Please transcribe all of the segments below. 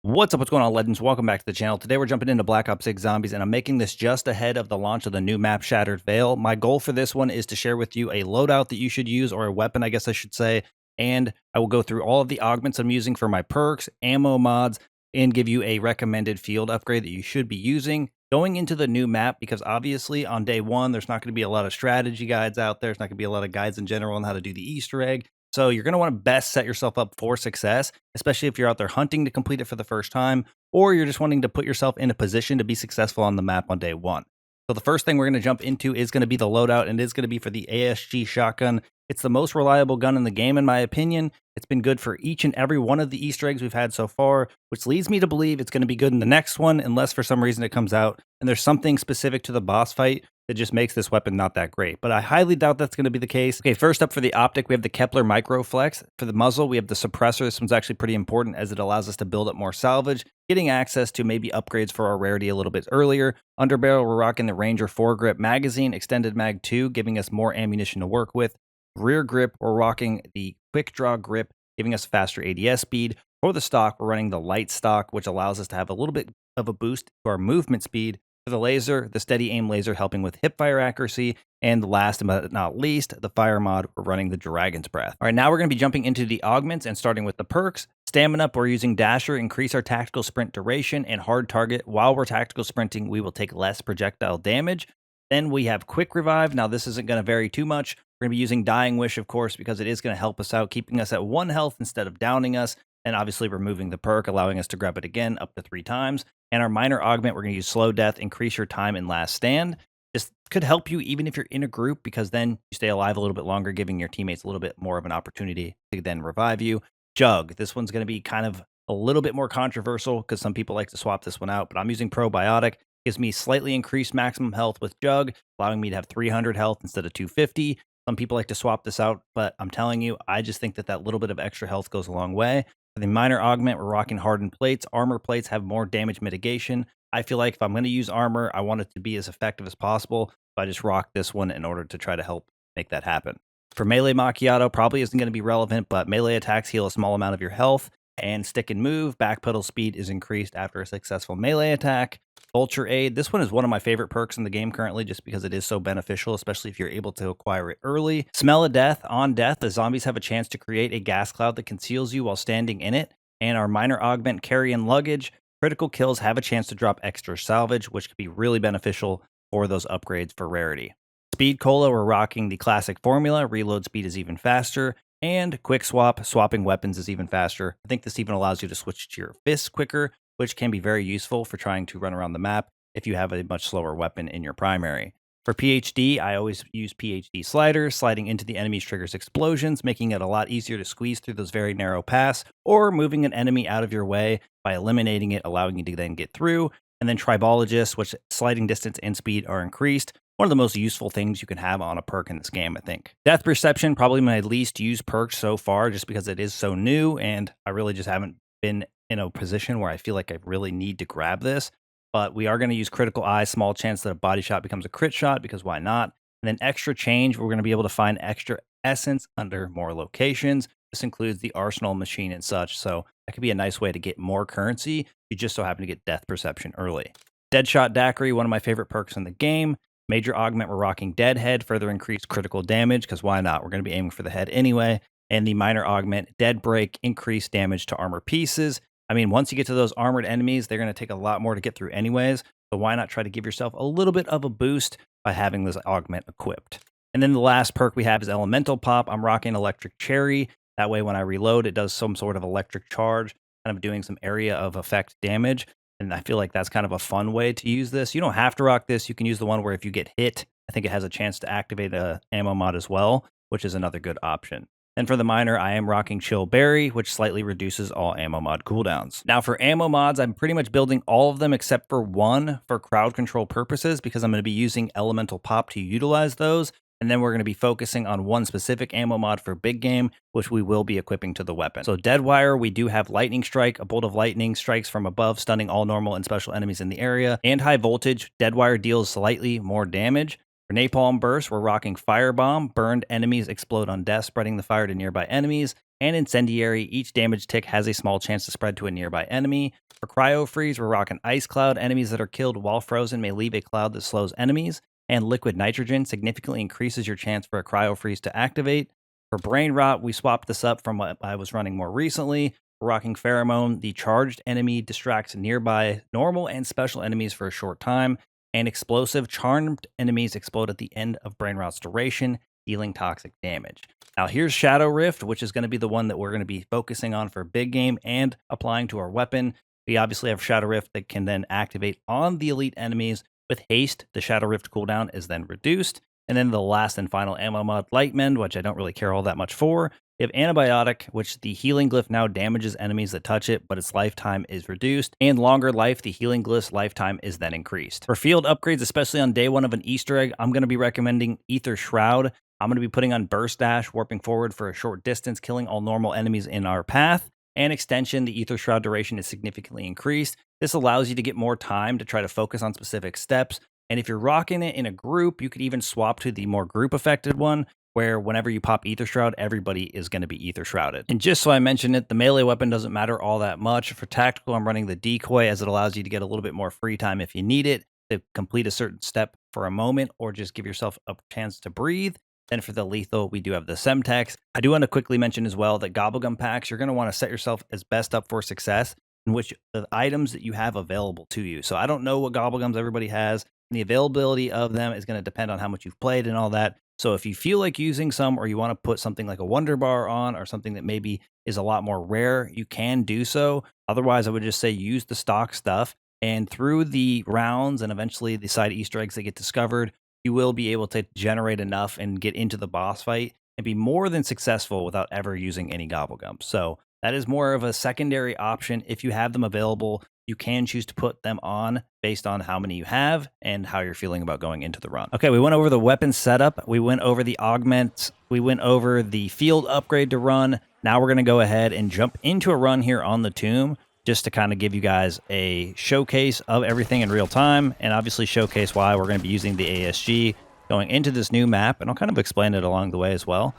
What's up? What's going on, legends? Welcome back to the channel. Today we're jumping into Black Ops 6 Zombies, and I'm making this just ahead of the launch of the new map, Shattered Veil. My goal for this one is to share with you a loadout that you should use, or a weapon, I guess I should say, and I will go through all of the augments I'm using for my perks, ammo mods, and give you a recommended field upgrade that you should be using going into the new map, because obviously on day one, there's not going to be a lot of strategy guides out there. There's not going to be a lot of guides in general on how to do the Easter egg. So you're going to want to best set yourself up for success, especially if you're out there hunting to complete it for the first time, or you're just wanting to put yourself in a position to be successful on the map on day one. So the first thing we're going to jump into is going to be the loadout, and it is going to be for the ASG shotgun. It's the most reliable gun in the game, in my opinion. It's been good for each and every one of the Easter eggs we've had so far, which leads me to believe it's going to be good in the next one, unless for some reason it comes out and there's something specific to the boss fight that just makes this weapon not that great. But I highly doubt that's going to be the case. Okay, first up for the optic, we have the Kepler Microflex. For the muzzle, we have the suppressor. This one's actually pretty important as it allows us to build up more salvage, getting access to maybe upgrades for our rarity a little bit earlier. Underbarrel, we're rocking the Ranger 4-grip magazine, extended mag 2, giving us more ammunition to work with. Rear grip, we're rocking the quick draw grip, giving us faster ADS speed. For the stock, we're running the light stock, which allows us to have a little bit of a boost to our movement speed. For the laser, the steady aim laser helping with hip fire accuracy. And last but not least, the fire mod, we're running the Dragon's Breath. All right, now we're going to be jumping into the augments and starting with the perks. Stamina up, we're using Dasher, increase our tactical sprint duration, and hard target. While we're tactical sprinting, we will take less projectile damage. Then we have quick revive. Now this isn't going to vary too much. We're going to be using Dying Wish, of course, because it is going to help us out, keeping us at 1 health instead of downing us. And obviously removing the perk, allowing us to grab it again up to 3 times. And our minor augment, we're going to use Slow Death, increase your time in last stand. This could help you even if you're in a group, because then you stay alive a little bit longer, giving your teammates a little bit more of an opportunity to then revive you. Jug, this one's going to be kind of a little bit more controversial because some people like to swap this one out, but I'm using Probiotic. Gives me slightly increased maximum health with Jug, allowing me to have 300 health instead of 250. Some people like to swap this out, but I'm telling you, I just think that that little bit of extra health goes a long way. For the minor augment, we're rocking hardened plates. Armor plates have more damage mitigation. I feel like if I'm going to use armor, I want it to be as effective as possible. So I just rock this one in order to try to help make that happen. For melee macchiato, probably isn't going to be relevant, but melee attacks heal a small amount of your health. And stick and move, backpedal speed is increased after a successful melee attack. Vulture Aid, this one is one of my favorite perks in the game currently just because it is so beneficial, especially if you're able to acquire it early. Smell of Death, on death, the zombies have a chance to create a gas cloud that conceals you while standing in it. And our minor augment, Carry and Luggage, critical kills have a chance to drop extra salvage, which could be really beneficial for those upgrades for rarity. Speed Cola, we're rocking the classic formula, reload speed is even faster. And quick swap, swapping weapons is even faster. I think this even allows you to switch to your fists quicker, which can be very useful for trying to run around the map if you have a much slower weapon in your primary. For PhD, I always use PhD sliders. Sliding into the enemies triggers explosions, making it a lot easier to squeeze through those very narrow paths, or moving an enemy out of your way by eliminating it, allowing you to then get through. And then Tribologist, which sliding distance and speed are increased. One of the most useful things you can have on a perk in this game, I think. Death Perception, probably my least used perk so far, just because it is so new, and I really just haven't been in a position where I feel like I really need to grab this. But we are going to use Critical Eye, small chance that a body shot becomes a crit shot, because why not? And then Extra Change, we're going to be able to find extra essence under more locations. This includes the Arsenal machine and such, so that could be a nice way to get more currency. You just so happen to get Death Perception early. Deadshot Daiquiri, one of my favorite perks in the game. Major augment, we're rocking Deadhead, further increased critical damage, because why not? We're going to be aiming for the head anyway. And the minor augment, Dead Break, increased damage to armor pieces. I mean, once you get to those armored enemies, they're going to take a lot more to get through anyways. So why not try to give yourself a little bit of a boost by having this augment equipped? And then the last perk we have is Elemental Pop. I'm rocking Electric Cherry. That way when I reload, it does some sort of electric charge, kind of doing some area of effect damage. And I feel like that's kind of a fun way to use this. You don't have to rock this. You can use the one where if you get hit, I think it has a chance to activate a ammo mod as well, which is another good option. And for the minor, I am rocking Chill Berry, which slightly reduces all ammo mod cooldowns. Now for ammo mods, I'm pretty much building all of them except for one for crowd control purposes, because I'm going to be using Elemental Pop to utilize those. And then we're going to be focusing on one specific ammo mod for big game, which we will be equipping to the weapon. So Deadwire, we do have Lightning Strike. A bolt of lightning strikes from above, stunning all normal and special enemies in the area. And High Voltage, Deadwire deals slightly more damage. For Napalm Burst, we're rocking Firebomb. Burned enemies explode on death, spreading the fire to nearby enemies. and Incendiary. Each damage tick has a small chance to spread to a nearby enemy. For Cryo Freeze, we're rocking Ice Cloud. Enemies that are killed while frozen may leave a cloud that slows enemies. And Liquid Nitrogen significantly increases your chance for a Cryo Freeze to activate. For Brain Rot, we swapped this up from what I was running more recently. We're rocking Pheromone. The charged enemy distracts nearby normal and special enemies for a short time. And Explosive, charmed enemies explode at the end of Brain Rot's duration, dealing toxic damage. Now here's Shadow Rift, which is going to be the one that we're going to be focusing on for big game and applying to our weapon. We obviously have Shadow Rift that can then activate on the elite enemies. With haste, the Shadow Rift cooldown is then reduced. And then the last and final ammo mod, Light Mend, which I don't really care all that much for. We have Antibiotic, which the healing glyph now damages enemies that touch it, but its lifetime is reduced. And Longer Life, the healing glyph's lifetime is then increased. For field upgrades, especially on day one of an Easter egg, I'm going to be recommending Ether Shroud. I'm going to be putting on Burst Dash, warping forward for a short distance, killing all normal enemies in our path. And Extension, the Ether Shroud duration is significantly increased. This allows you to get more time to try to focus on specific steps. And if you're rocking it in a group, you could even swap to the more group affected one, where whenever you pop Ether Shroud, everybody is going to be Ether Shrouded. And just so I mentioned it, the melee weapon doesn't matter all that much. For tactical, I'm running the Decoy, as it allows you to get a little bit more free time if you need it, to complete a certain step for a moment, or just give yourself a chance to breathe. Then for the lethal, we do have the Semtex. I do want to quickly mention as well that Gobblegum packs, you're going to want to set yourself as best up for success in which the items that you have available to you. So I don't know what Gobblegums everybody has. The availability of them is going to depend on how much you've played and all that. So if you feel like using some, or you want to put something like a Wonder Bar on, or something that maybe is a lot more rare, you can do so. Otherwise, I would just say use the stock stuff. And through the rounds and eventually the side Easter eggs that get discovered, you will be able to generate enough and get into the boss fight and be more than successful without ever using any Gobblegums. So that is more of a secondary option. If you have them available, you can choose to put them on based on how many you have and how you're feeling about going into the run. Okay, we went over the weapon setup. We went over the augments. We went over the field upgrade to run. Now we're going to go ahead and jump into a run here on the tomb, just to kind of give you guys a showcase of everything in real time, and obviously showcase why we're going to be using the ASG going into this new map. And I'll kind of explain it along the way as well.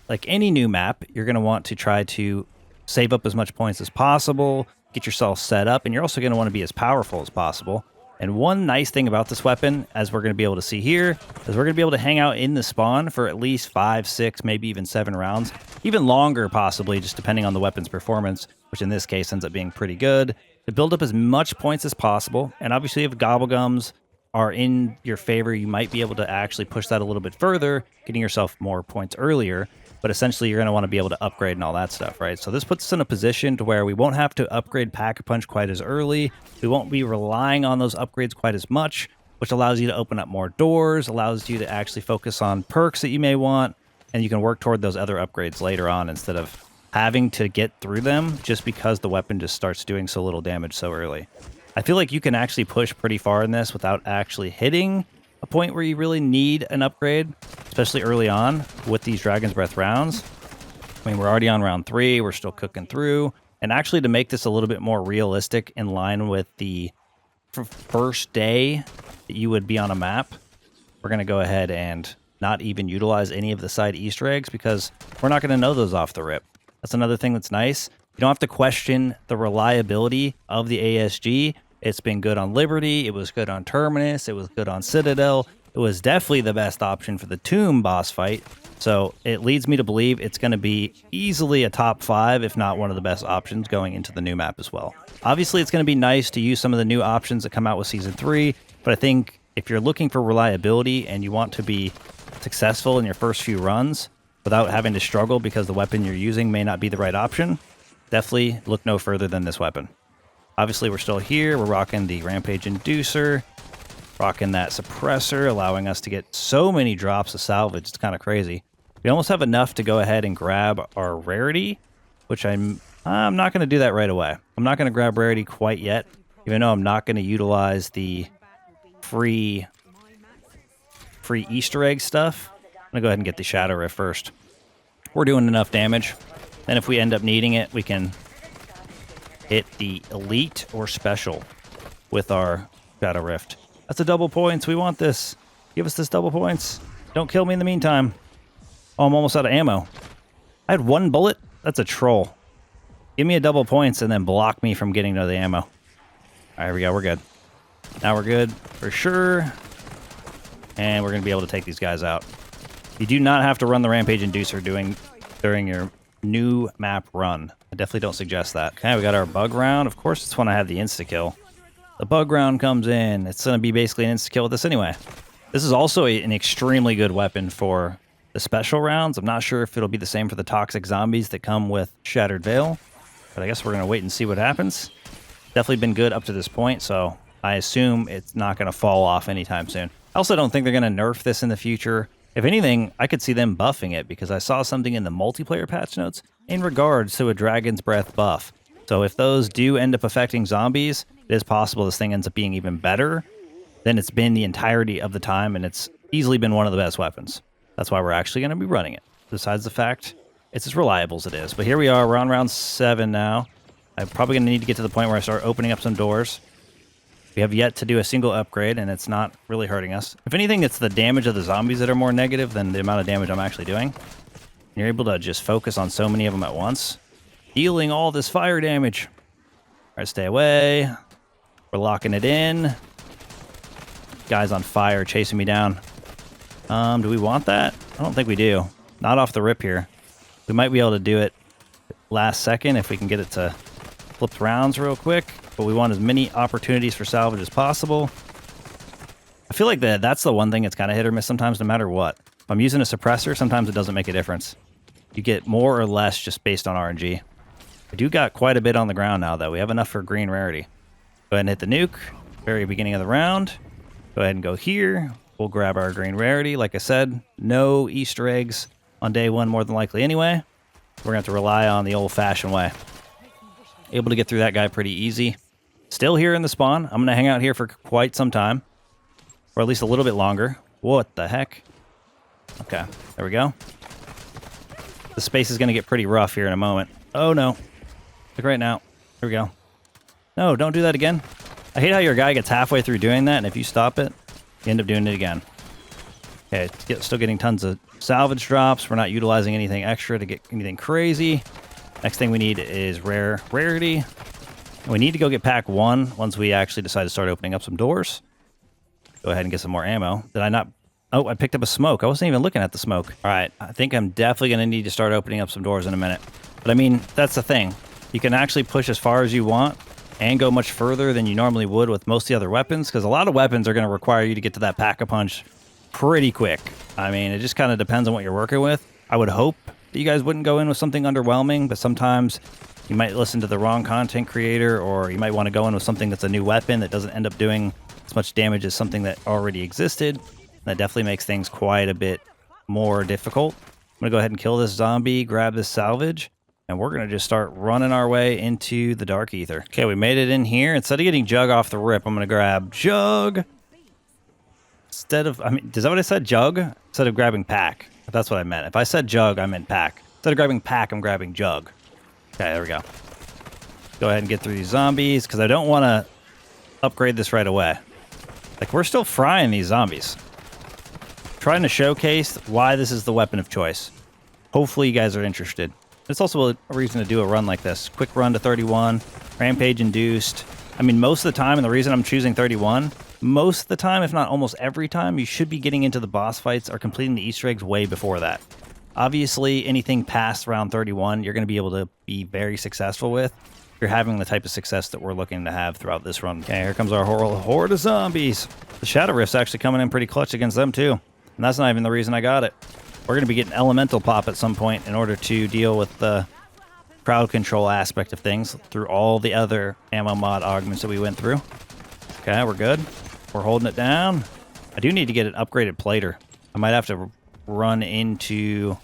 Like any new map, you're going to want to try to save up as much points as possible, get yourself set up, and you're also going to want to be as powerful as possible. And one nice thing about this weapon, as we're going to be able to see here, is we're going to be able to hang out in the spawn for at least 5, 6, maybe even 7 rounds. Even longer, possibly, just depending on the weapon's performance, which in this case ends up being pretty good, to build up as much points as possible. And obviously, if Gobblegums are in your favor, you might be able to actually push that a little bit further, getting yourself more points earlier. But essentially, you're going to want to be able to upgrade and all that stuff, right? So this puts us in a position to where we won't have to upgrade Pack-a-Punch quite as early. We won't be relying on those upgrades quite as much, which allows you to open up more doors, allows you to actually focus on perks that you may want, and you can work toward those other upgrades later on instead of having to get through them just because the weapon just starts doing so little damage so early. I feel like you can actually push pretty far in this without actually hitting a point where you really need an upgrade, especially early on with these Dragon's Breath rounds. I mean, we're already on round 3. We're still cooking through. And actually, to make this a little bit more realistic in line with the first day that you would be on a map, we're going to go ahead and not even utilize any of the side Easter eggs because we're not going to know those off the rip. That's another thing that's nice. You don't have to question the reliability of the ASG. It's been good on Liberty, it was good on Terminus, it was good on Citadel. It was definitely the best option for the Tomb boss fight. So it leads me to believe it's going to be easily a top 5, if not one of the best options going into the new map as well. Obviously, it's going to be nice to use some of the new options that come out with Season 3, but I think if you're looking for reliability and you want to be successful in your first few runs without having to struggle because the weapon you're using may not be the right option, definitely look no further than this weapon. Obviously, we're still here. We're rocking the Rampage Inducer, rocking that Suppressor, allowing us to get so many drops of salvage. It's kind of crazy. We almost have enough to go ahead and grab our Rarity, which I'm not going to do that right away. I'm not going to grab Rarity quite yet, even though I'm not going to utilize the free Easter egg stuff. I'm going to go ahead and get the Shatter Rift first. We're doing enough damage. Then if we end up needing it, we can hit the Elite or Special with our Shadow Rift. That's a double points. We want this. Give us this double points. Don't kill me in the meantime. Oh, I'm almost out of ammo. I had 1 bullet. That's a troll. Give me a double points and then block me from getting to the ammo. All right, here we go. We're good. Now we're good for sure. And we're going to be able to take these guys out. You do not have to run the Rampage Inducer during your new map run. I definitely don't suggest that. Okay, we got our bug round. Of course, it's when I have the insta-kill. The bug round comes in. It's going to be basically an insta-kill with this anyway. This is also an extremely good weapon for the special rounds. I'm not sure if it'll be the same for the toxic zombies that come with Shattered Veil. But I guess we're going to wait and see what happens. Definitely been good up to this point, so I assume it's not going to fall off anytime soon. I also don't think they're going to nerf this in the future. If anything, I could see them buffing it because I saw something in the multiplayer patch notes in regards to a Dragon's Breath buff. So if those do end up affecting zombies, it is possible this thing ends up being even better than it's been the entirety of the time, and it's easily been one of the best weapons. That's why we're actually going to be running it, besides the fact it's as reliable as it is. But here we are, we're on round 7 now. I'm probably going to need to get to the point where I start opening up some doors. We have yet to do a single upgrade, and it's not really hurting us. If anything, it's the damage of the zombies that are more negative than the amount of damage I'm actually doing. You're able to just focus on so many of them at once, dealing all this fire damage. All right, stay away. We're locking it in. Guy's on fire, chasing me down. Do we want that? I don't think we do. Not off the rip here. We might be able to do it last second if we can get it to flip rounds real quick. But we want as many opportunities for salvage as possible. I feel like that's the one thing that's kind of hit or miss sometimes, no matter what. If I'm using a suppressor, sometimes it doesn't make a difference. You get more or less just based on RNG. We do got quite a bit on the ground now, though. We have enough for green rarity. Go ahead and hit the nuke. Very beginning of the round. Go ahead and go here. We'll grab our green rarity. Like I said, no Easter eggs on day 1 more than likely anyway. We're going to have to rely on the old-fashioned way. Able to get through that guy pretty easy. Still here in the spawn. I'm going to hang out here for quite some time. Or at least a little bit longer. What the heck? Okay, there we go. The space is going to get pretty rough here in a moment. Oh no. Like right now. Here we go. No, don't do that again. I hate how your guy gets halfway through doing that, and if you stop it, you end up doing it again. Okay, still getting tons of salvage drops. We're not utilizing anything extra to get anything crazy. Next thing we need is rarity. We need to go get pack 1 once we actually decide to start opening up some doors. Go ahead and get some more ammo. Did I not? Oh, I picked up a smoke. I wasn't even looking at the smoke. All right, I think I'm definitely going to need to start opening up some doors in a minute. But I mean, that's the thing. You can actually push as far as you want and go much further than you normally would with most of the other weapons, because a lot of weapons are going to require you to get to that pack-a-punch pretty quick. I mean, it just kind of depends on what you're working with. I would hope that you guys wouldn't go in with something underwhelming, but sometimes you might listen to the wrong content creator, or you might want to go in with something that's a new weapon that doesn't end up doing as much damage as something that already existed. That definitely makes things quite a bit more difficult. I'm going to go ahead and kill this zombie, grab this salvage, and we're going to just start running our way into the Dark Ether. Okay, we made it in here. Instead of getting Jug off the rip, I'm going to grab Jug. Instead of, I mean, is that what I said? Jug? Instead of grabbing Pack. That's what I meant. If I said Jug, I meant Pack. Instead of grabbing Pack, I'm grabbing Jug. Okay, there we go. Go ahead and get through these zombies, because I don't want to upgrade this right away. Like, we're still frying these zombies. Trying to showcase why this is the weapon of choice. Hopefully you guys are interested. It's also a reason to do a run like this. Quick run to 31, Rampage induced. I mean, most of the time, and the reason I'm choosing 31, most of the time, if not almost every time, you should be getting into the boss fights or completing the Easter eggs way before that. Obviously, anything past round 31, you're going to be able to be very successful with. You're having the type of success that we're looking to have throughout this run. Okay, here comes our horde of zombies. The Shadow Rift's actually coming in pretty clutch against them, too. And that's not even the reason I got it. We're going to be getting Elemental Pop at some point in order to deal with the crowd control aspect of things through all the other ammo mod augments that we went through. Okay, we're good. We're holding it down. I do need to get an upgraded plater. I might have to run into...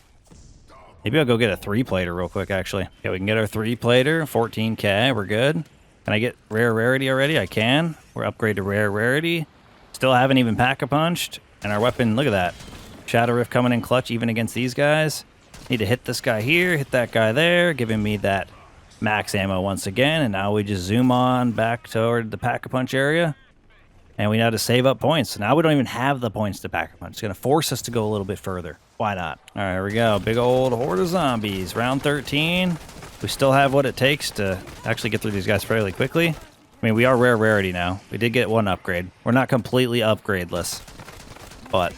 Maybe I'll go get a 3-plater real quick, actually. Okay, we can get our 3-plater, 14k, we're good. Can I get rare rarity already? I can. We're upgraded to rare rarity. Still haven't even pack-a-punched. And our weapon, look at that. Shadow Rift coming in clutch even against these guys. Need to hit this guy here, hit that guy there, giving me that max ammo once again. And now we just zoom on back toward the pack-a-punch area. And we had to save up points. Now we don't even have the points to pack a punch. It's going to force us to go a little bit further. Why not? All right, here we go. Big old horde of zombies. Round 13. We still have what it takes to actually get through these guys fairly quickly. I mean, we are rare rarity now. We did get one upgrade. We're not completely upgradeless, but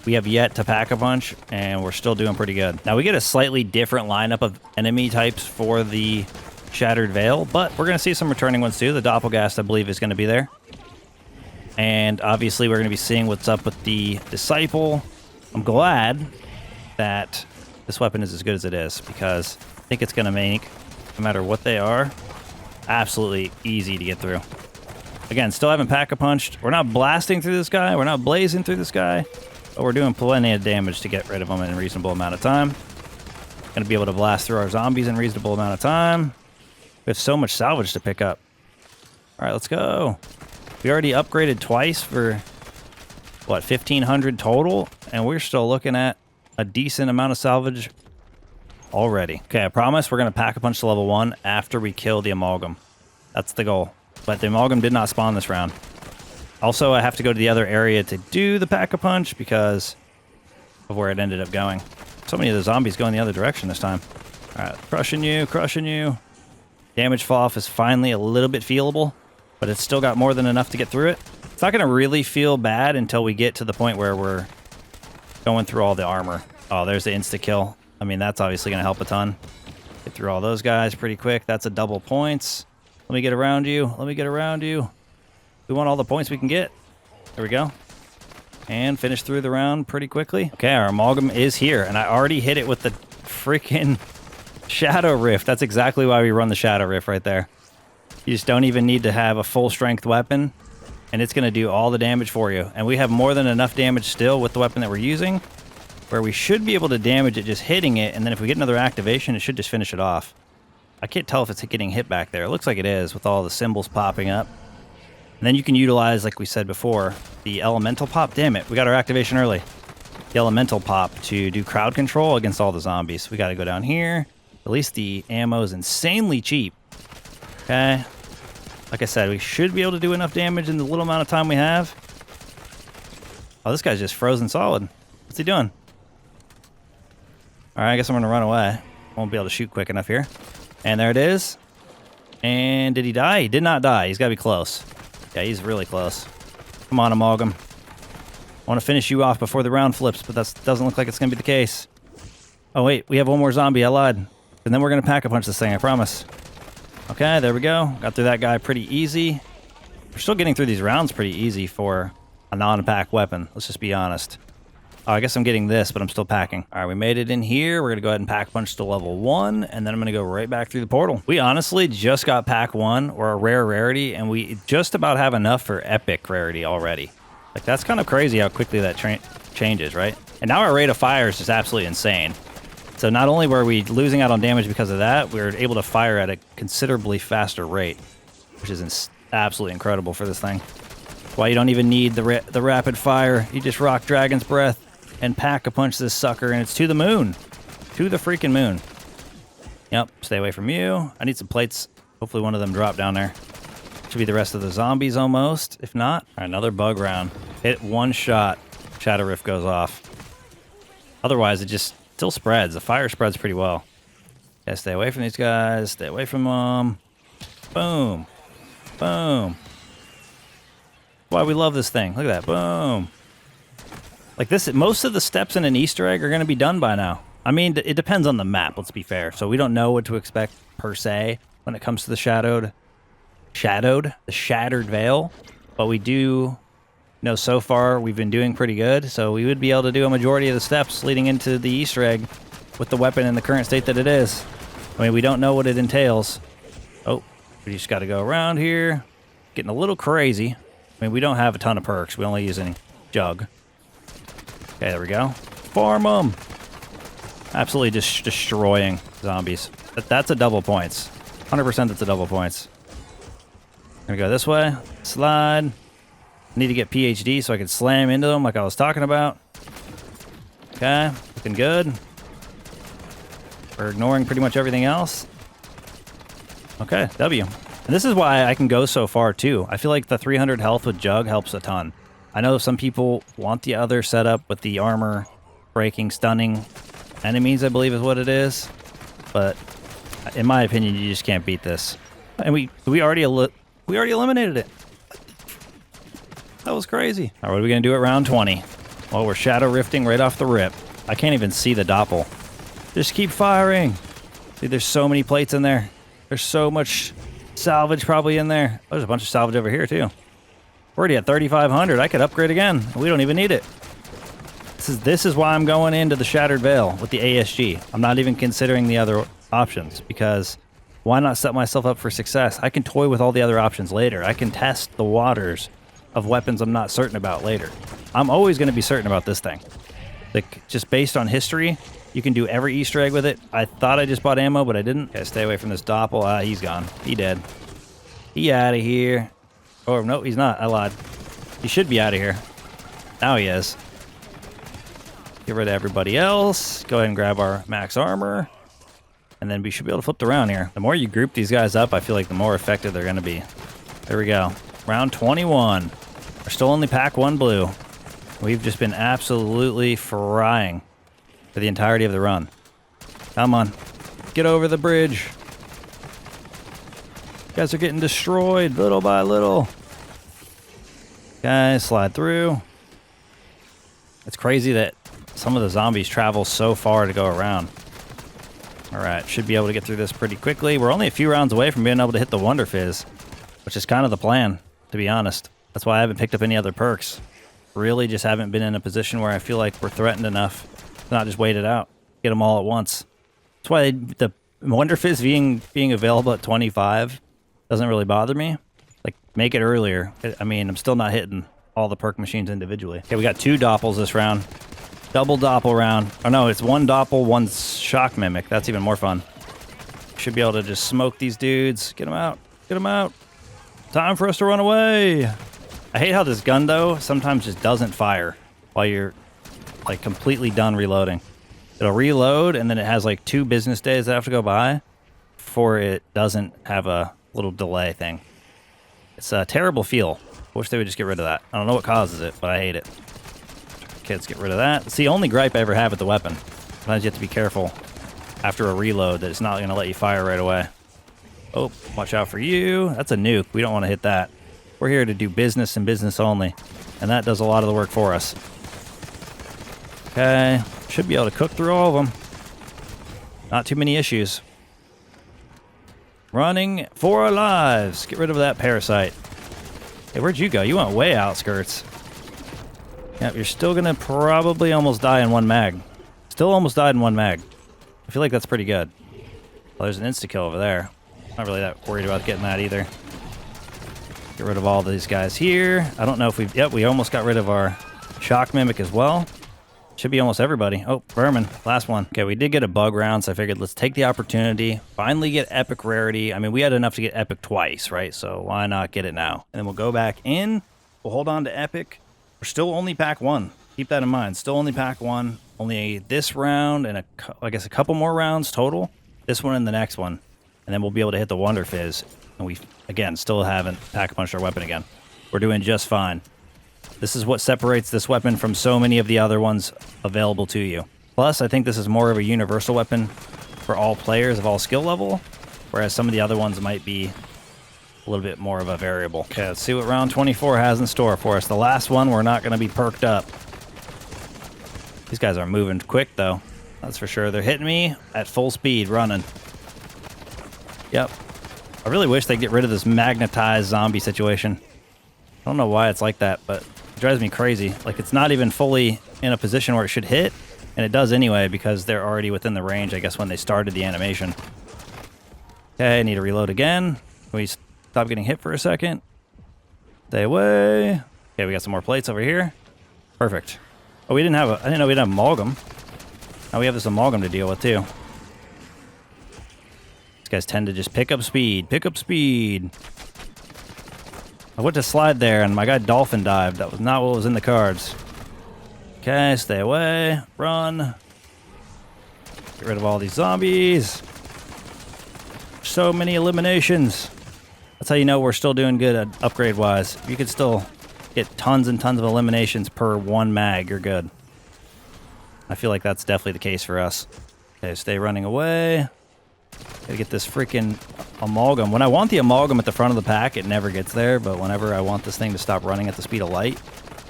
we have yet to pack a punch, and we're still doing pretty good. Now, we get a slightly different lineup of enemy types for the Shattered Veil, but we're going to see some returning ones too. The Doppelgast, I believe, is going to be there. And obviously, we're going to be seeing what's up with the Disciple. I'm glad that this weapon is as good as it is, because I think it's going to make, no matter what they are, absolutely easy to get through. Again, still haven't pack-a-punched. We're not blasting through this guy. We're not blazing through this guy. But we're doing plenty of damage to get rid of them in a reasonable amount of time. Going to be able to blast through our zombies in a reasonable amount of time. We have so much salvage to pick up. All right, let's go. We already upgraded twice for, what, 1,500 total? And we're still looking at a decent amount of salvage already. Okay, I promise we're going to pack a punch to level 1 after we kill the Amalgam. That's the goal. But the Amalgam did not spawn this round. Also, I have to go to the other area to do the pack-a-punch because of where it ended up going. So many of the zombies going the other direction this time. All right, crushing you, crushing you. Damage fall-off is finally a little bit feelable, but it's still got more than enough to get through it. It's not going to really feel bad until we get to the point where we're going through all the armor. Oh, there's the insta-kill. I mean, that's obviously going to help a ton. Get through all those guys pretty quick. That's a double points. Let me get around you. Let me get around you. We want all the points we can get. There we go. And finish through the round pretty quickly. Okay, our Amalgam is here, and I already hit it with the freaking Shadow Rift. That's exactly why we run the Shadow Rift right there. You just don't even need to have a full strength weapon, and it's going to do all the damage for you. And we have more than enough damage still with the weapon that we're using, where we should be able to damage it just hitting it, and then if we get another activation, it should just finish it off. I can't tell if it's getting hit back there. It looks like it is with all the symbols popping up. And then you can utilize, like we said before, the Elemental Pop. Damn it, we got our activation early. The Elemental Pop to do crowd control against all the zombies. We got to go down here. At least the ammo is insanely cheap. Okay. Like I said, we should be able to do enough damage in the little amount of time we have. Oh, this guy's just frozen solid. What's he doing? All right, I guess I'm going to run away. Won't be able to shoot quick enough here. And there it is. And did he die? He did not die. He's got to be close. Yeah, he's really close. Come on, Amalgam. I want to finish you off before the round flips, but that doesn't look like it's going to be the case. Oh, wait. We have one more zombie. I lied. And then we're going to pack-a-punch this thing, I promise. Okay, there we go. Got through that guy pretty easy. We're still getting through these rounds pretty easy for a non-pack weapon. Let's just be honest. Oh, I guess I'm getting this, but I'm still packing. All right, we made it in here. We're going to go ahead and pack punch to level 1, and then I'm going to go right back through the portal. We honestly just got pack 1, or a rare rarity, and we just about have enough for epic rarity already. Like, that's kind of crazy how quickly that changes, right? And now our rate of fire is just absolutely insane. So not only were we losing out on damage because of that, we were able to fire at a considerably faster rate, which is absolutely incredible for this thing. That's why you don't even need the rapid fire. You just rock Dragon's Breath and pack-a-punch this sucker, and it's to the moon. To the freaking moon. Yep, stay away from you. I need some plates. Hopefully one of them drop down there. Should be the rest of the zombies almost, if not. All right, another bug round. Hit one shot, Shadow Rift goes off. Otherwise, it just still spreads. The fire spreads pretty well. Gotta stay away from these guys. Stay away from them. Boom. Boom. Why we love this thing. Look at that. Boom. Like this, most of the steps in an Easter egg are going to be done by now. I mean, it depends on the map, let's be fair. So we don't know what to expect per se when it comes to the Shattered Veil. But we do know so far we've been doing pretty good. So we would be able to do a majority of the steps leading into the Easter egg with the weapon in the current state that it is. I mean, we don't know what it entails. Oh, we just got to go around here. Getting a little crazy. I mean, we don't have a ton of perks. We only use any jug. Okay, there we go. Farm them! Absolutely just destroying zombies. That's a double points. 100% that's a double points. Gonna go this way. Slide. Need to get PhD so I can slam into them like I was talking about. Okay, looking good. We're ignoring pretty much everything else. Okay, W. And this is why I can go so far too. I feel like the 300 health with Jug helps a ton. I know some people want the other setup with the armor breaking, stunning enemies, I believe is what it is. But in my opinion, you just can't beat this. And we already eliminated it. That was crazy. All right, what are we going to do at round 20? Well, we're shadow rifting right off the rip. I can't even see the doppel. Just keep firing. Dude, there's so many plates in there. There's so much salvage probably in there. Oh, there's a bunch of salvage over here too. We're already at 3,500. I could upgrade again. We don't even need it. This is why I'm going into the Shattered Veil with the ASG. I'm not even considering the other options because why not set myself up for success? I can toy with all the other options later. I can test the waters of weapons I'm not certain about later. I'm always going to be certain about this thing. Like, just based on history, you can do every Easter egg with it. I thought I just bought ammo, but I didn't. Okay, stay away from this doppel. Ah, he's gone. He dead. He out of here. Oh, no, he's not. I lied. He should be out of here. Now he is. Get rid of everybody else. Go ahead and grab our max armor. And then we should be able to flip around here. The more you group these guys up, I feel like the more effective they're going to be. There we go. Round 21. We're still only pack 1 blue. We've just been absolutely frying for the entirety of the run. Come on. Get over the bridge. You guys are getting destroyed little by little. Guys, slide through. It's crazy that some of the zombies travel so far to go around. Alright, should be able to get through this pretty quickly. We're only a few rounds away from being able to hit the Wonder Fizz, which is kind of the plan, to be honest. That's why I haven't picked up any other perks. Really just haven't been in a position where I feel like we're threatened enough to not just wait it out. Get them all at once. That's why the Wonder Fizz being available at 25 doesn't really bother me. Like, make it earlier. I mean, I'm still not hitting all the perk machines individually. Okay, we got 2 doppels this round. Double doppel round. Oh no, it's 1 doppel, 1 shock mimic. That's even more fun. Should be able to just smoke these dudes. Get them out. Get them out. Time for us to run away. I hate how this gun, though, sometimes just doesn't fire while you're, like, completely done reloading. It'll reload, and then it has, like, 2 business days that have to go by before it doesn't have a little delay thing. It's a terrible feel. I wish they would just get rid of that. I don't know what causes it, but I hate it. Okay, let's get rid of that. It's the only gripe I ever have with the weapon. Sometimes you have to be careful after a reload that it's not going to let you fire right away. Oh, watch out for you. That's a nuke. We don't want to hit that. We're here to do business and business only, and that does a lot of the work for us. Okay, should be able to cook through all of them. Not too many issues. Running for our lives. Get rid of that parasite. Hey, where'd you go? You went way outskirts. Yep, you're still gonna probably almost die in 1 mag. Still almost died in 1 mag. I feel like that's pretty good. Well, there's an insta-kill over there. Not really that worried about getting that either. Get rid of all these guys here. I don't know if we've... Yep, we almost got rid of our shock mimic as well. Should be almost everybody. Oh, vermin. Last one. Okay, we did get a bug round, so I figured let's take the opportunity. Finally get epic rarity. I mean, we had enough to get epic twice, right? So why not get it now? And then we'll go back in. We'll hold on to epic. We're still only pack 1. Keep that in mind. Still only pack 1. Only this round and I guess a couple more rounds total. This one and the next one. And then we'll be able to hit the Wonder Fizz. And we, again, still haven't pack-punched our weapon again. We're doing just fine. This is what separates this weapon from so many of the other ones available to you. Plus, I think this is more of a universal weapon for all players of all skill level, whereas some of the other ones might be a little bit more of a variable. Okay, let's see what round 24 has in store for us. The last one, we're not going to be perked up. These guys are moving quick, though. That's for sure. They're hitting me at full speed, running. Yep. I really wish they'd get rid of this magnetized zombie situation. I don't know why it's like that, but it drives me crazy. Like, it's not even fully in a position where it should hit, and it does anyway because they're already within the range, I guess, when they started the animation. Okay, I need to reload again. Can we stop getting hit for a second? Stay away. Okay, we got some more plates over here. Perfect. Oh, we didn't have a... I didn't know we didn't have amalgam. Now we have this amalgam to deal with, too. These guys tend to just pick up speed. Pick up speed. I went to slide there, and my guy dolphin dived. That was not what was in the cards. Okay, stay away. Run. Get rid of all these zombies. So many eliminations. That's how you know we're still doing good at upgrade-wise. You could still get tons and tons of eliminations per one mag. You're good. I feel like that's definitely the case for us. Okay, stay running away. Gotta get this freaking amalgam. When I want the amalgam at the front of the pack, it never gets there. But whenever I want this thing to stop running at the speed of light,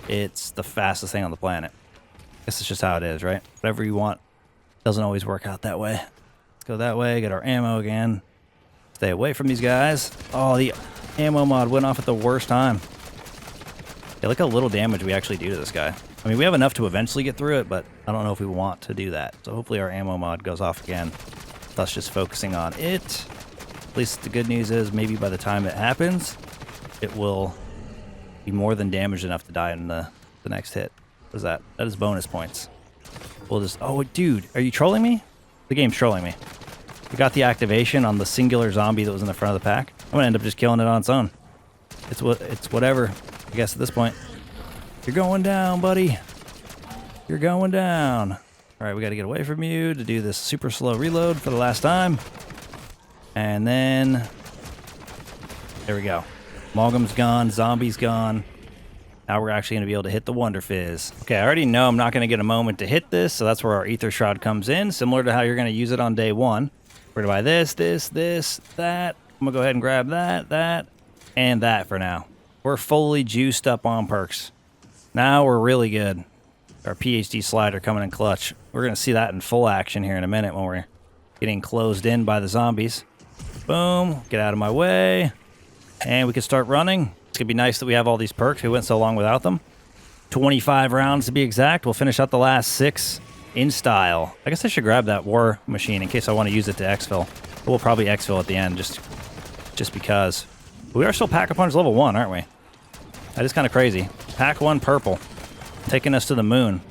it's the fastest thing on the planet. I guess it's just how it is, right? Whatever you want doesn't always work out that way. Let's go that way, get our ammo again. Stay away from these guys. Oh, the ammo mod went off at the worst time. Yeah, look how little damage we actually do to this guy. I mean, we have enough to eventually get through it, but I don't know if we want to do that. So hopefully our ammo mod goes off again. Thus just focusing on it. At least the good news is maybe by the time it happens, it will be more than damaged enough to die in the next hit. What is that? That is bonus points. We'll just... Oh, dude, are you trolling me? The game's trolling me. We got the activation on the singular zombie that was in the front of the pack. I'm gonna end up just killing it on its own. It's whatever, I guess, at this point. You're going down, buddy. You're going down. All right, we got to get away from you to do this super slow reload for the last time. And then... There we go. Amalgam's gone. Zombie's gone. Now we're actually going to be able to hit the Wonder Fizz. Okay, I already know I'm not going to get a moment to hit this, so that's where our Ether Shroud comes in, similar to how you're going to use it on day one. We're going to buy this, that. I'm going to go ahead and grab that, and that for now. We're fully juiced up on perks. Now we're really good. Our PhD slider coming in clutch. We're going to see that in full action here in a minute when we're getting closed in by the zombies. Boom. Get out of my way. And we can start running. It's going to be nice that we have all these perks. We went so long without them. 25 rounds to be exact. We'll finish out the last 6 in style. I guess I should grab that war machine in case I want to use it to exfil. We'll probably exfil at the end just because. We are still Pack-a-Punch level 1, aren't we? That is kind of crazy. Pack 1 purple. Taking us to the moon.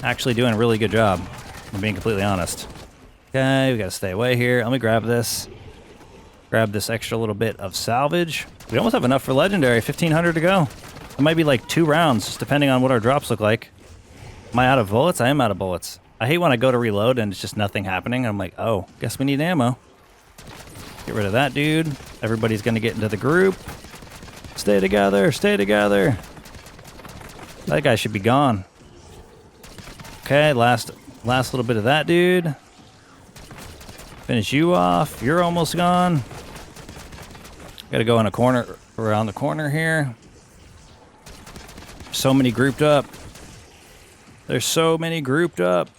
Actually doing a really good job, if I'm being completely honest. Okay, we gotta stay away here. Let me grab this. Grab this extra little bit of salvage. We almost have enough for legendary. 1,500 to go. It might be like 2 rounds, just depending on what our drops look like. Am I out of bullets? I am out of bullets. I hate when I go to reload and it's just nothing happening. I'm like, oh, guess we need ammo. Get rid of that dude. Everybody's gonna get into the group. Stay together, stay together. That guy should be gone. Okay, last little bit of that dude. Finish you off. You're almost gone. Gotta go in a corner, around the corner here. So many grouped up. There's so many grouped up.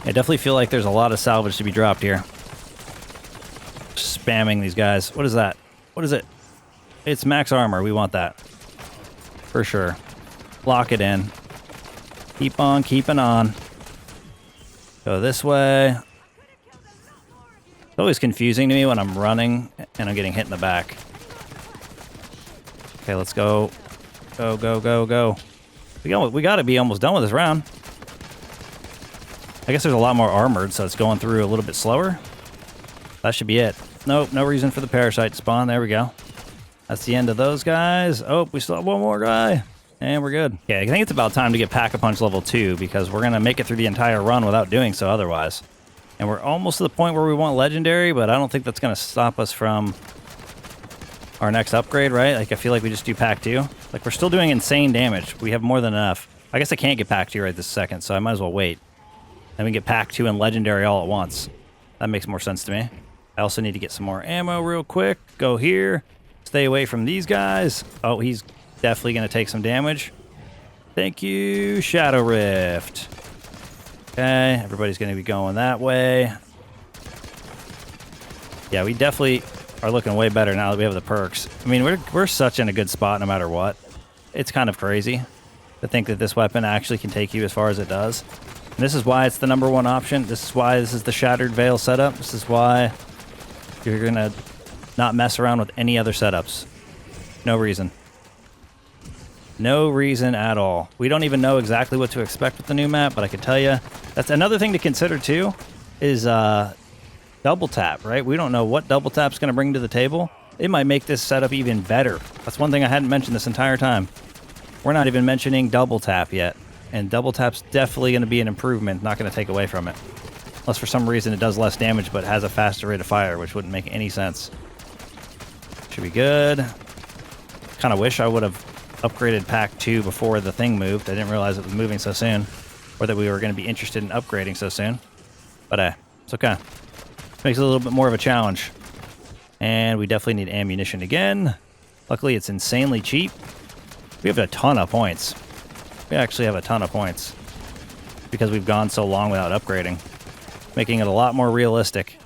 I definitely feel like there's a lot of salvage to be dropped here. Spamming these guys. What is that? What is it? It's max armor. We want that. For sure. Lock it in. Keep on keeping on. Go this way. It's always confusing to me when I'm running and I'm getting hit in the back. Okay, let's go. Go, go, go, go. We gotta be almost done with this round. I guess there's a lot more armored, so it's going through a little bit slower. That should be it. Nope, no reason for the parasite to spawn. There we go. That's the end of those guys. Oh, we still have one more guy. And we're good. Okay, I think it's about time to get Pack-a-Punch level 2 because we're going to make it through the entire run without doing so otherwise. And we're almost to the point where we want Legendary, but I don't think that's going to stop us from our next upgrade, right? Like, I feel like we just do Pack 2. Like, we're still doing insane damage. We have more than enough. I guess I can't get Pack 2 right this second, so I might as well wait. Then we get Pack 2 and Legendary all at once. That makes more sense to me. I also need to get some more ammo real quick. Go here. Stay away from these guys. Oh, he's definitely going to take some damage. Thank you, Shadow Rift. Okay, everybody's going to be going that way. Yeah, we definitely are looking way better now that we have the perks. I mean, we're such in a good spot no matter what. It's kind of crazy to think that this weapon actually can take you as far as it does. And this is why it's the #1 option. This is why this is the Shattered Veil setup. This is why you're going to not mess around with any other setups. No reason. No reason at all. We don't even know exactly what to expect with the new map, but I can tell you, that's another thing to consider too, is double tap, right? We don't know what double tap's going to bring to the table. It might make this setup even better. That's one thing I hadn't mentioned this entire time. We're not even mentioning double tap yet, and double tap's definitely going to be an improvement, not going to take away from it. Unless for some reason it does less damage but has a faster rate of fire, which wouldn't make any sense. Should be good. Kind of wish I would have upgraded pack 2 before the thing moved. I didn't realize it was moving so soon, or that we were going to be interested in upgrading so soon. But it's okay. Makes it a little bit more of a challenge. And we definitely need ammunition again. Luckily, it's insanely cheap. We have a ton of points. We actually have a ton of points because we've gone so long without upgrading, making it a lot more realistic.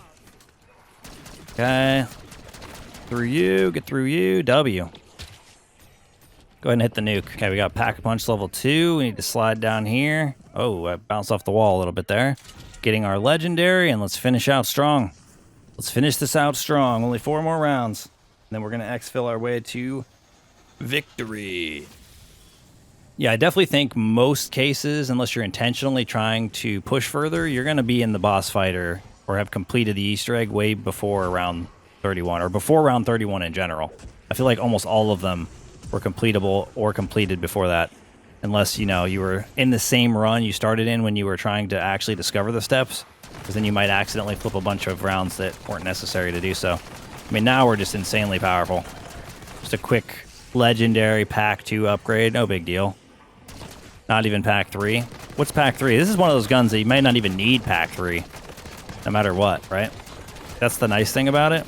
Okay. Through you. Get through you. W. Go ahead and hit the nuke. Okay, we got pack punch level 2. We need to slide down here. Oh, I bounced off the wall a little bit there. Getting our legendary, and let's finish out strong. Let's finish this out strong. Only 4 more rounds. And then we're going to exfil our way to victory. Yeah, I definitely think most cases, unless you're intentionally trying to push further, you're going to be in the boss fighter or have completed the Easter egg way before round 31, or before round 31 in general. I feel like almost all of them were completable or completed before that. Unless, you know, you were in the same run you started in when you were trying to actually discover the steps. Because then you might accidentally flip a bunch of rounds that weren't necessary to do so. I mean, now we're just insanely powerful. Just a quick legendary pack 2 upgrade, no big deal. Not even pack 3. What's pack 3? This is one of those guns that you may not even need pack 3. No matter what, right? That's the nice thing about it.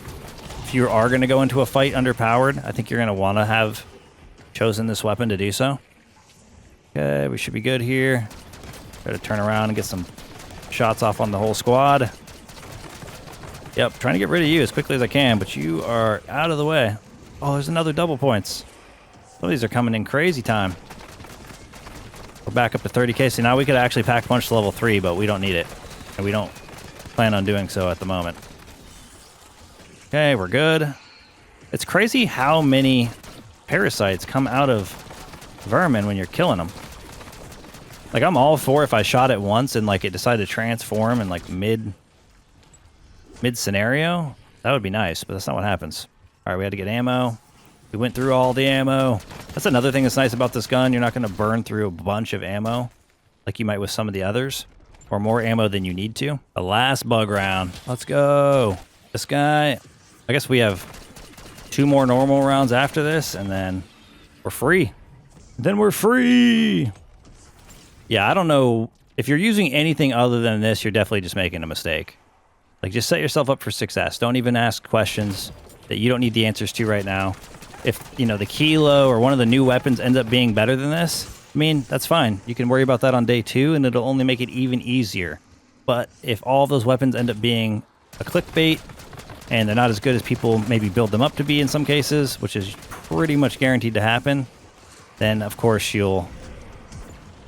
If you are going to go into a fight underpowered, I think you're going to want to have chosen this weapon to do so. Okay, we should be good here. Gotta turn around and get some shots off on the whole squad. Yep, trying to get rid of you as quickly as I can, but you are out of the way. Oh, there's another double points. Some of these are coming in crazy time. We're back up to 30k, so now we could actually pack punch to level 3, but we don't need it. And we don't plan on doing so at the moment. Okay, we're good. It's crazy how many parasites come out of vermin when you're killing them. Like, I'm all for if I shot it once and like it decided to transform in like mid scenario, that would be nice, but that's not what happens. All right, we had to get ammo. We went through all the ammo. That's another thing that's nice about this gun. You're not going to burn through a bunch of ammo like you might with some of the others, or more ammo than you need to. The last bug round. Let's go. This guy, I guess we have 2 more normal rounds after this, and then we're free. Then we're free. Yeah, I don't know. If you're using anything other than this, you're definitely just making a mistake. Like, just set yourself up for success. Don't even ask questions that you don't need the answers to right now. If, you know, the kilo or one of the new weapons ends up being better than this, I mean, that's fine. You can worry about that on day 2, and it'll only make it even easier. But if all of those weapons end up being a clickbait, and they're not as good as people maybe build them up to be in some cases, which is pretty much guaranteed to happen, then, of course, you'll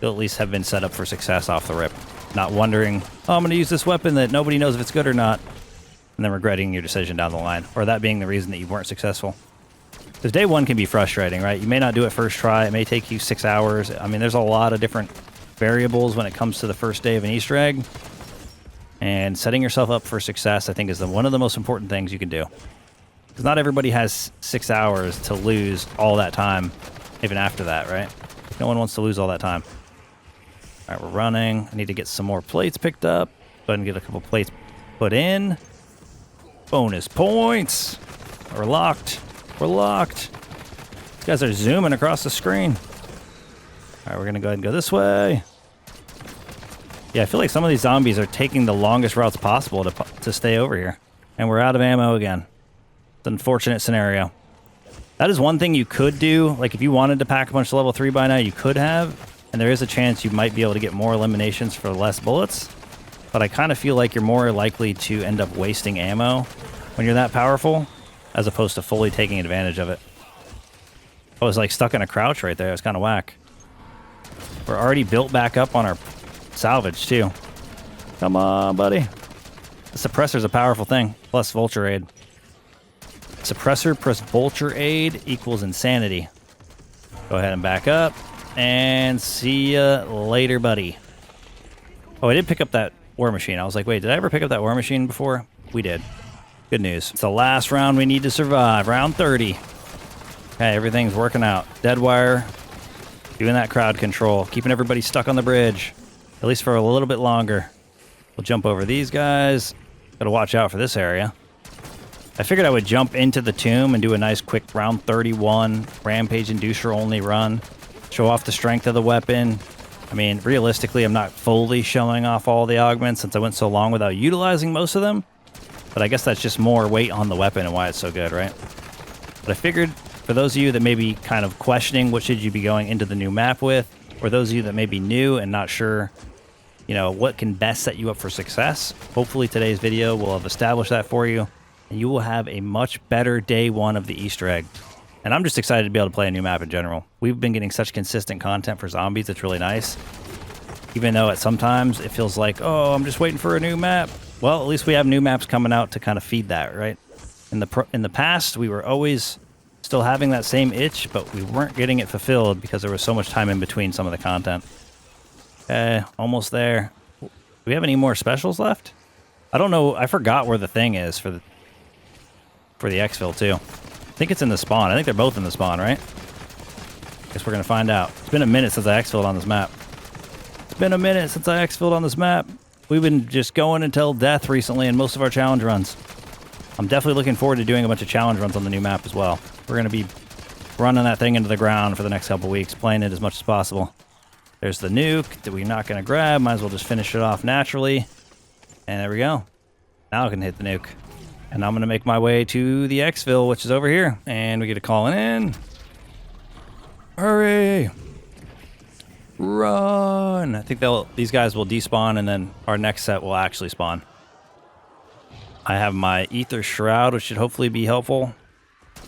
at least have been set up for success off the rip. Not wondering, oh, I'm going to use this weapon that nobody knows if it's good or not, and then regretting your decision down the line, or that being the reason that you weren't successful. Because day 1 can be frustrating, right? You may not do it first try. It may take you 6 hours. I mean, there's a lot of different variables when it comes to the first day of an Easter egg. And setting yourself up for success, I think, is one of the most important things you can do. Because not everybody has 6 hours to lose all that time, even after that, right? No one wants to lose all that time. All right, we're running. I need to get some more plates picked up. Go ahead and get a couple plates put in. Bonus points. We're locked. We're locked. These guys are zooming across the screen. All right, we're going to go ahead and go this way. Yeah, I feel like some of these zombies are taking the longest routes possible to stay over here. And we're out of ammo again. It's an unfortunate scenario. That is one thing you could do. Like, if you wanted to pack a punch to level 3 by now, you could have. And there is a chance you might be able to get more eliminations for less bullets. But I kind of feel like you're more likely to end up wasting ammo when you're that powerful, as opposed to fully taking advantage of it. I was like stuck in a crouch right there. It was kind of whack. We're already built back up on our salvage too. Come on, buddy. The suppressor's a powerful thing. Plus vulture aid. Suppressor plus vulture aid equals insanity. Go ahead and back up. And see ya later, buddy. Oh, I did pick up that war machine. I was like, wait, did I ever pick up that war machine before? We did. Good news. It's the last round we need to survive. Round 30. Okay, everything's working out. Dead wire. Doing that crowd control. Keeping everybody stuck on the bridge. At least for a little bit longer. We'll jump over these guys. Gotta watch out for this area. I figured I would jump into the tomb and do a nice quick round 31 rampage inducer only run. Show off the strength of the weapon. I mean, realistically, I'm not fully showing off all the augments since I went so long without utilizing most of them. But I guess that's just more weight on the weapon and why it's so good, right? But I figured for those of you that may be kind of questioning what should you be going into the new map with, or those of you that may be new and not sure, you know, what can best set you up for success, hopefully today's video will have established that for you, and you will have a much better day one of the Easter egg. And I'm just excited to be able to play a new map in general. We've been getting such consistent content for zombies, it's really nice. Even though at sometimes it feels like, oh, I'm just waiting for a new map. Well, at least we have new maps coming out to kind of feed that, right? In the past, we were always still having that same itch, but we weren't getting it fulfilled because there was so much time in between some of the content. Okay, almost there. Do we have any more specials left? I don't know. I forgot where the thing is for the exfil too. I think it's in the spawn. I think they're both in the spawn, right? Guess we're gonna find out. It's been a minute since I exfilled on this map. It's been a minute since I exfilled on this map. We've been just going until death recently in most of our challenge runs. I'm definitely looking forward to doing a bunch of challenge runs on the new map as well. We're going to be running that thing into the ground for the next couple weeks, playing it as much as possible. There's the nuke that we're not going to grab. Might as well just finish it off naturally. And there we go. Now I can hit the nuke. And I'm going to make my way to the exfil, which is over here. And we get a calling in. Hurry! Run! I think these guys will despawn, and then our next set will actually spawn. I have my Ether Shroud, which should hopefully be helpful.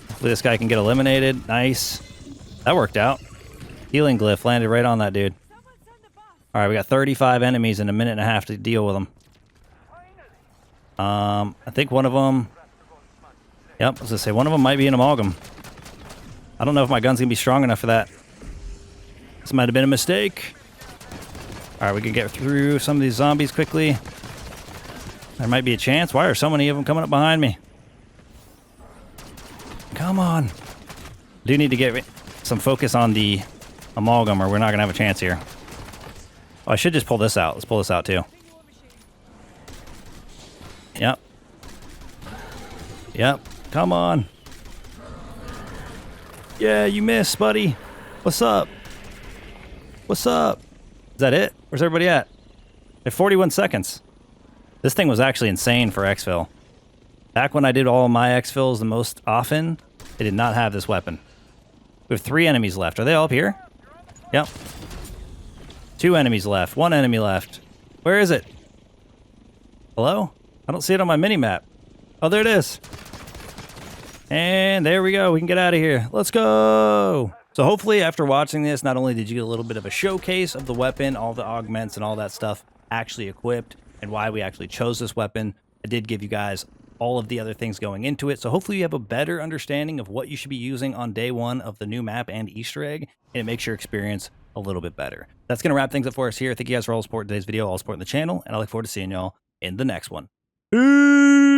Hopefully this guy can get eliminated. Nice. That worked out. Healing Glyph landed right on that dude. Alright, we got 35 enemies in a minute and a half to deal with them. I think one of them... Yep, I was going to say, one of them might be an amalgam. I don't know if my gun's going to be strong enough for that. This might have been a mistake. Alright, we can get through some of these zombies quickly. There might be a chance. Why are so many of them coming up behind me? Come on. Do need to get some focus on the amalgam or we're not going to have a chance here. Oh, I should just pull this out. Let's pull this out too. Yep. Yep. Come on. Yeah, you missed, buddy. What's up? What's up? Is that it? Where's everybody at? They're 41 seconds. This thing was actually insane for exfil. Back when I did all of my exfils the most often, it did not have this weapon. We have 3 enemies left. Are they all up here? Yep. 2 enemies left. 1 enemy left. Where is it? Hello? I don't see it on my mini-map. Oh, there it is. And there we go. We can get out of here. Let's go. So hopefully after watching this, not only did you get a little bit of a showcase of the weapon, all the augments and all that stuff actually equipped, and why we actually chose this weapon, I did give you guys all of the other things going into it. So hopefully you have a better understanding of what you should be using on day 1 of the new map and Easter egg, and it makes your experience a little bit better. That's going to wrap things up for us here. Thank you guys for all the support in today's video, all support in the channel, and I look forward to seeing y'all in the next one. Peace!